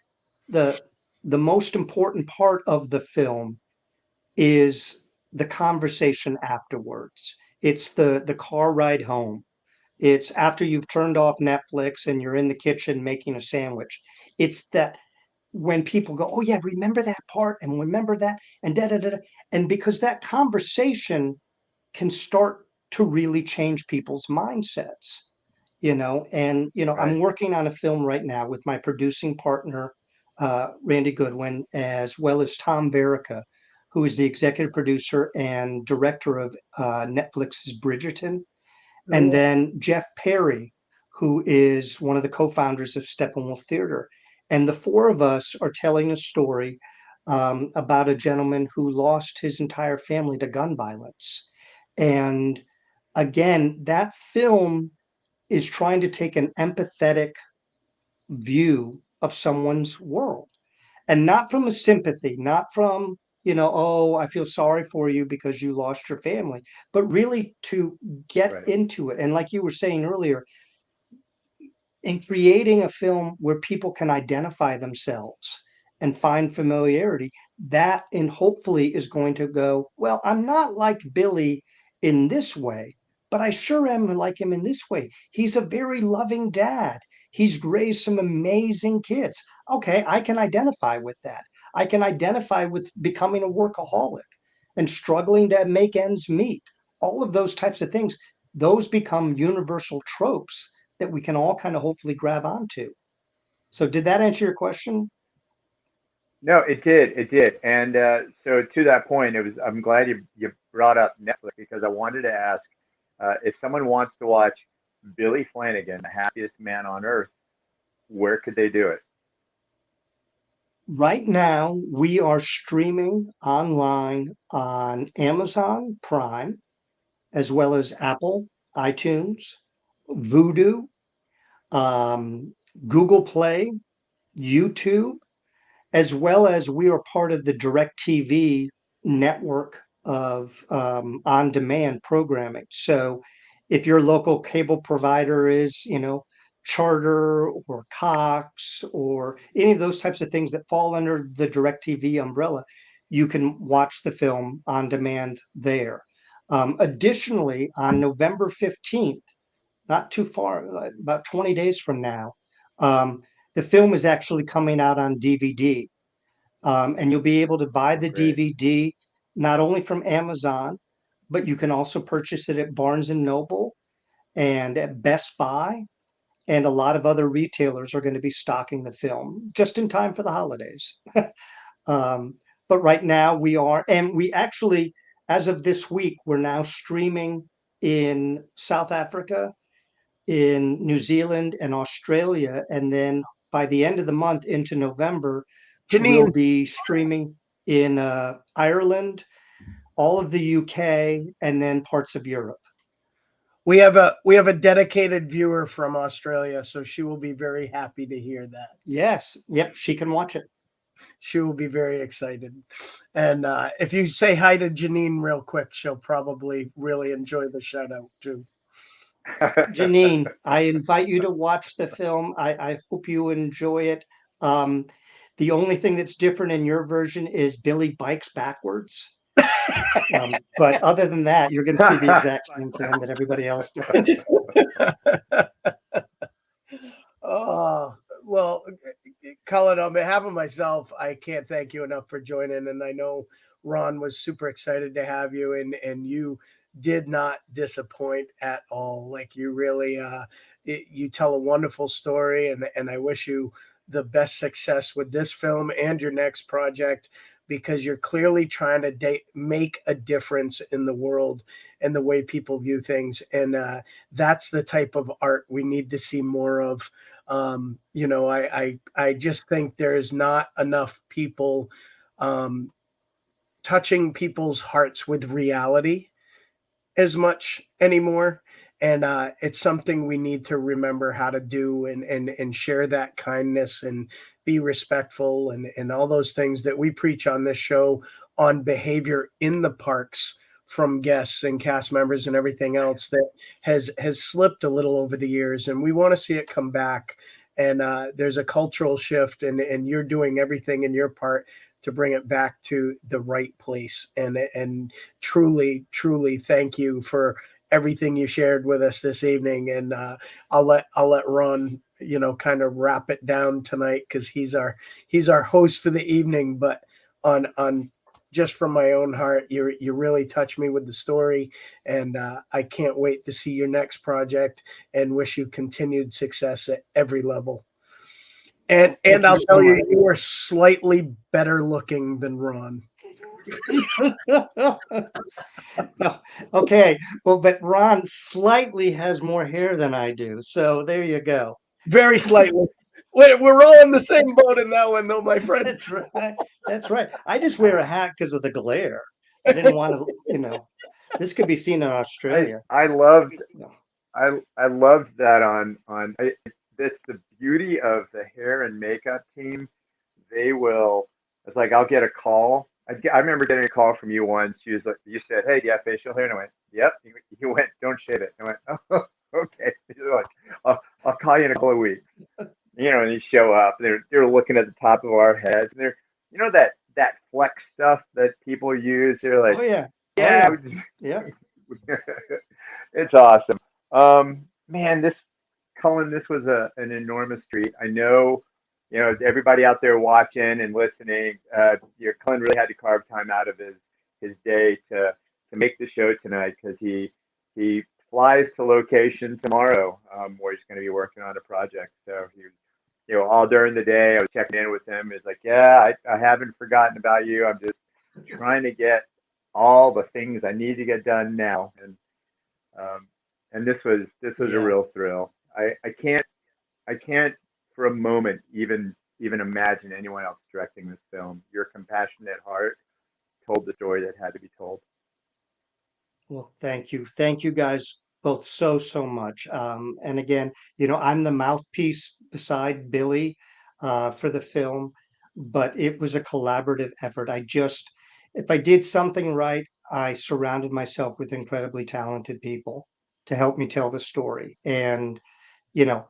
Speaker 3: the the most important part of the film is the conversation afterwards. It's the car ride home. It's after you've turned off Netflix and you're in the kitchen making a sandwich. It's that when people go, "Oh yeah, remember that part and remember that," and da da da, da. And because that conversation can start to really change people's mindsets, and I'm
Speaker 2: Right.
Speaker 3: working on a film right now with my producing partner, Randy Goodwin, as well as Tom Verica, who is the executive producer and director of Netflix's Bridgerton, and
Speaker 1: oh,
Speaker 3: then Jeff Perry, who is one of the co-founders of Steppenwolf Theater. And the four of us are telling a story about a gentleman who lost his entire family to gun violence. And again, that film is trying to take an empathetic view of someone's world, and not from a sympathy, not from, oh, I feel sorry for you because you lost your family, but really to get
Speaker 2: Right.
Speaker 3: into it. And like you were saying earlier, in creating a film where people can identify themselves and find familiarity, that and hopefully is going to go, well, I'm not like Billy in this way, but I sure am like him in this way. He's a very loving dad. He's raised some amazing kids. Okay, I can identify with that. I can identify with becoming a workaholic and struggling to make ends meet. All of those types of things, those become universal tropes that we can all kind of hopefully grab onto. So did that answer your question?
Speaker 2: No, it did. It did. And so to that point, I'm glad you brought up Netflix because I wanted to ask if someone wants to watch Billy Flanagan, the happiest man on earth, where could they do it?
Speaker 3: Right now, we are streaming online on Amazon Prime, as well as Apple, iTunes, Vudu, um, Google Play, YouTube, as well as we are part of the DirecTV network of on-demand programming. So if your local cable provider is, Charter or Cox or any of those types of things that fall under the DirecTV umbrella, you can watch the film on demand there. Additionally, on November 15th, not too far, about 20 days from now, um, the film is actually coming out on DVD. And you'll be able to buy
Speaker 2: Oh,
Speaker 3: the
Speaker 2: great.
Speaker 3: DVD not only from Amazon, but you can also purchase it at Barnes and Noble and at Best Buy. And a lot of other retailers are going to be stocking the film just in time for the holidays. um, but right now we are, and we actually, as of this week, we're now streaming in South Africa, in New Zealand, and Australia. And then by the end of the month into November, we'll
Speaker 1: Janine,
Speaker 3: be streaming in Ireland, all of the UK, and then parts of Europe.
Speaker 1: we have a dedicated viewer from Australia, so she will be very happy to hear that.
Speaker 3: Yes. Yep. She can watch it.
Speaker 1: She will be very excited. And if you say hi to Janine real quick, she'll probably really enjoy the shout out too.
Speaker 3: Janine, I invite you to watch the film. I hope you enjoy it. Um, the only thing that's different in your version is Billy bikes backwards. But other than that, you're going to see the exact same film that everybody else does.
Speaker 1: Oh, well, Cullen, on behalf of myself, I can't thank you enough for joining. And I know Ron was super excited to have you, and you did not disappoint at all. Like you really, you tell a wonderful story, and I wish you the best success with this film and your next project because you're clearly trying to make a difference in the world and the way people view things. And that's the type of art we need to see more of. I just think there's not enough people um, touching people's hearts with reality as much anymore. And it's something we need to remember how to do and share that kindness and be respectful and all those things that we preach on this show on behavior in the parks from guests and cast members and everything else that has slipped a little over the years, and we want to see it come back. And there's a cultural shift, and you're doing everything in your part to bring it back to the right place. And truly thank you for everything you shared with us this evening. And I'll let Ron kind of wrap it down tonight because he's our host for the evening. But on just from my own heart, you really touched me with the story, and I can't wait to see your next project and wish you continued success at every level. And
Speaker 3: Thank you
Speaker 1: I'll
Speaker 3: so
Speaker 1: tell you,
Speaker 3: much.
Speaker 1: you are slightly better looking than Ron.
Speaker 3: No, okay, well, but Ron slightly has more hair than I do, so there you go.
Speaker 1: Very slightly. We're all in the same boat in that one, though, my friend.
Speaker 3: That's right. That's right. I just wear a hat because of the glare. I didn't want to. This could be seen in
Speaker 2: I
Speaker 3: Australia.
Speaker 2: I loved
Speaker 3: No.
Speaker 2: I loved that on this the beauty of the hair and makeup team. They will. It's like I'll get a call. I remember getting a call from you once. She was like, you said, "Hey, do you have facial hair?" And I went, "Yep." You went, "Don't shave it." And I went, "Oh, okay." You're like, I'll call you in a couple of weeks. And you show up. They're looking at the top of our heads. And they're that flex stuff that people use. They're
Speaker 3: Oh
Speaker 2: like,
Speaker 3: yeah. Oh
Speaker 2: "Yeah."
Speaker 3: yeah. Yeah.
Speaker 2: It's awesome. Man, this Cullen, this was an enormous treat. I know, everybody out there watching and listening. Cullen really had to carve time out of his day to make the show tonight because he flies to location tomorrow, where he's going to be working on a project. So he was, all during the day, I was checking in with him. He's like, "Yeah, I haven't forgotten about you. I'm just trying to get all the things I need to get done now." Um, and this was a
Speaker 3: Yeah.
Speaker 2: real thrill. I can't for a moment even imagine anyone else directing this film. Your compassionate heart told the story that had to be told.
Speaker 3: Well, thank you. Thank you guys both so, so much. And again, I'm the mouthpiece beside Billy for the film, but it was a collaborative effort. If I did something right, I surrounded myself with incredibly talented people to help me tell the story. And you know,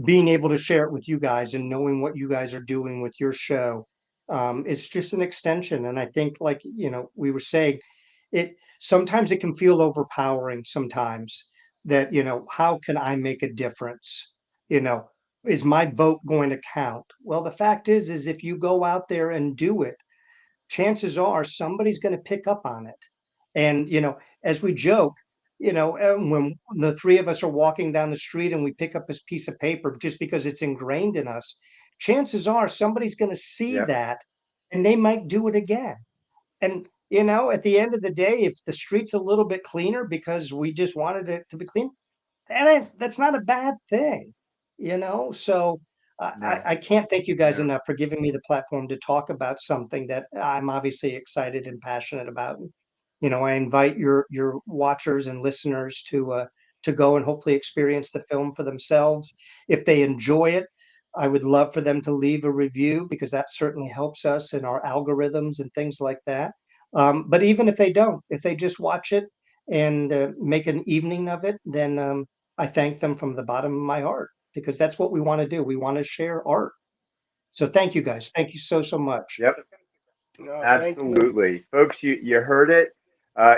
Speaker 3: being able to share it with you guys and knowing what you guys are doing with your show, it's just an extension. And I think, like, we were saying, sometimes it can feel overpowering sometimes that, how can I make a difference? You know, is my vote going to count? Well, the fact is if you go out there and do it, chances are somebody's going to pick up on it. And, as we joke, when the three of us are walking down the street and we pick up this piece of paper just because it's ingrained in us, chances are somebody's going to see
Speaker 2: Yep.
Speaker 3: that and they might do it again. And, at the end of the day, if the street's a little bit cleaner because we just wanted it to be clean, that's not a bad thing, So
Speaker 2: No.
Speaker 3: I can't thank you guys
Speaker 2: No.
Speaker 3: enough for giving me the platform to talk about something that I'm obviously excited and passionate about. I invite your watchers and listeners to go and hopefully experience the film for themselves. If they enjoy it, I would love for them to leave a review because that certainly helps us in our algorithms and things like that. But even if they don't, if they just watch it and make an evening of it, then I thank them from the bottom of my heart because that's what we want to do. We want to share art. So thank you guys. Thank you so, so much.
Speaker 2: Yep.
Speaker 1: No, thank you.
Speaker 2: Absolutely, folks. You heard it.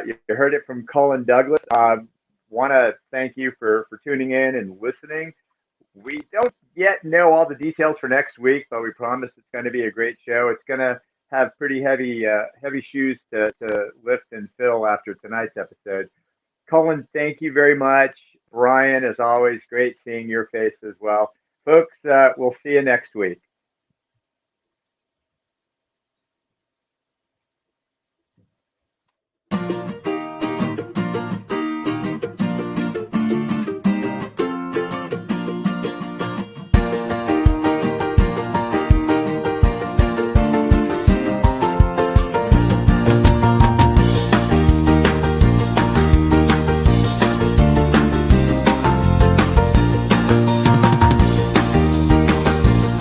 Speaker 2: You heard it from Cullen Douglas. Want to thank you for tuning in and listening. We don't yet know all the details for next week, but we promise it's going to be a great show. It's going to have pretty heavy shoes to lift and fill after tonight's episode. Cullen, thank you very much. Brian, as always, great seeing your face as well. Folks, we'll see you next week.